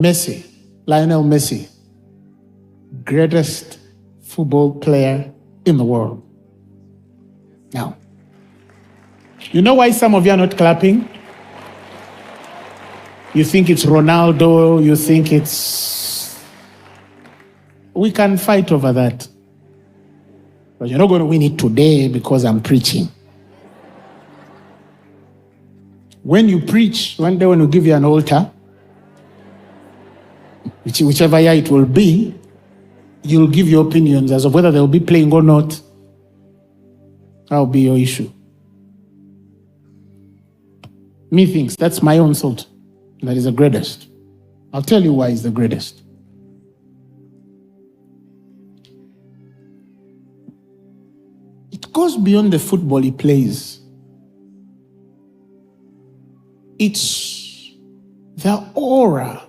Messi, Lionel Messi, greatest football player in the world. Now, you know why some of you are not clapping? You think it's Ronaldo, you think it's... We can fight over that. But you're not going to win it today because I'm preaching. When you preach, one day when we give you an altar, whichever year it will be, you'll give your opinions as of whether they'll be playing or not. That'll be your issue. Methinks that's my own thought. That is the greatest. I'll tell you why he's the greatest. It goes beyond the football he plays. It's the aura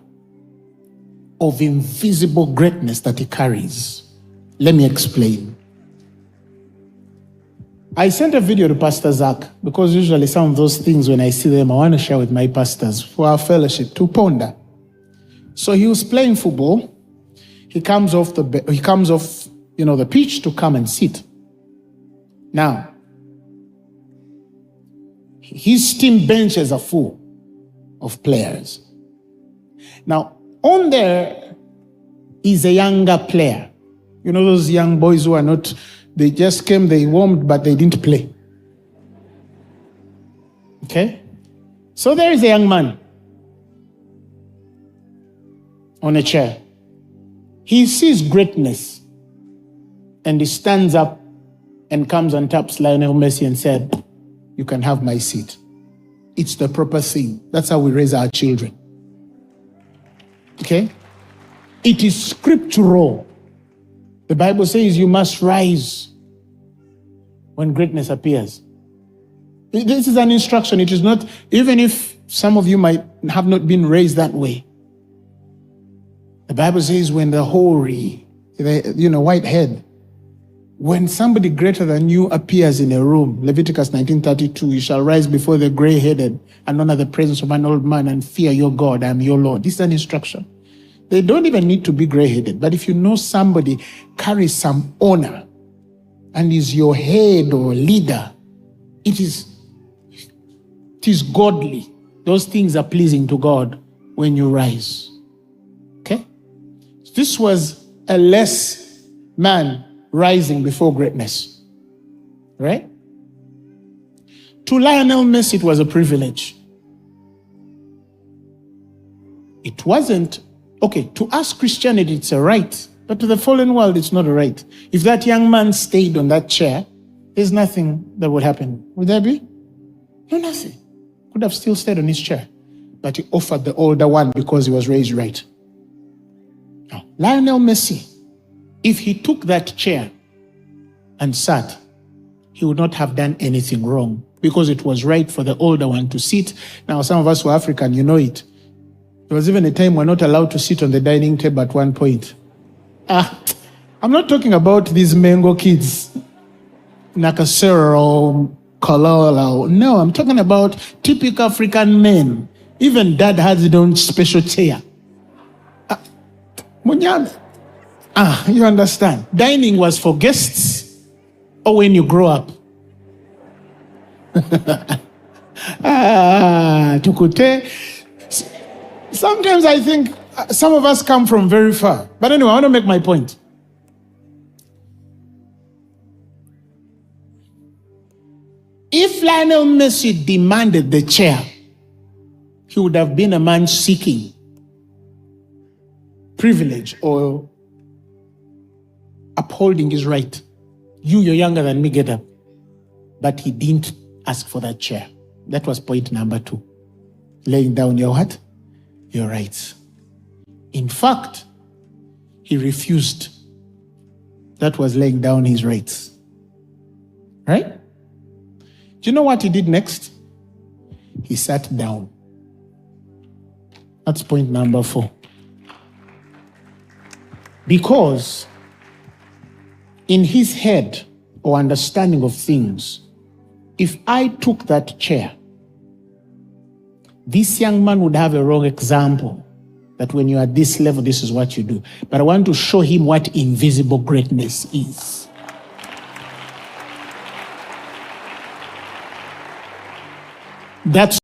of invisible greatness that he carries. Let me explain. I sent a video to Pastor Zach because usually some of those things, when I see them, I want to share with my pastors for our fellowship to ponder. So he was playing football. He comes off the pitch to come and sit. Now, his team benches are full of players. Now, on there is a younger player. You know those young boys who are not, they just came, they warmed, but they didn't play. Okay? So there is a young man on a chair. He sees greatness and he stands up and comes and taps Lionel Messi and said, "You can have my seat." It's the proper thing. That's how we raise our children. Okay? It is scriptural. The Bible says you must rise when greatness appears. This is an instruction. It is not, even if some of you might have not been raised that way. The Bible says when the hoary, white head, when somebody greater than you appears in a room, Leviticus 19:32, you shall rise before the gray-headed and honor the presence of an old man and fear your God. I am your Lord. This is an instruction. They don't even need to be gray-headed, but if you know somebody carries some honor and is your head or leader, it is godly. Those things are pleasing to God when you rise. Okay? This was a less man rising before greatness. Right? To Lionel Messi, it was a privilege. It wasn't, okay, to us Christianity, it's a right. But to the fallen world, it's not a right. If that young man stayed on that chair, there's nothing that would happen. Would there be? No, nothing. Could have still stayed on his chair. But he offered the older one because he was raised right. Now, Lionel Messi, if he took that chair and sat, he would not have done anything wrong because it was right for the older one to sit. Now, some of us who are African, you know it. There was even a time we're not allowed to sit on the dining table at one point. I'm not talking about these mango kids, Nakasero or Kalala. No, I'm talking about typical African men. Even dad has his own special chair. You understand? Dining was for guests or when you grow up. Tukute. Sometimes I think some of us come from very far. But anyway, I want to make my point. If Lionel Messi demanded the chair, he would have been a man seeking privilege or upholding his right. You're younger than me, get up. But he didn't ask for that chair. That was point number 2. Laying down your what? Your rights. In fact, he refused. That was laying down his rights. Right? Do you know what he did next? He sat down. That's point number 4. Because in his head or understanding of things, if I took that chair, this young man would have a wrong example that when you're at this level, this is what you do. But I want to show him what invisible greatness is. That's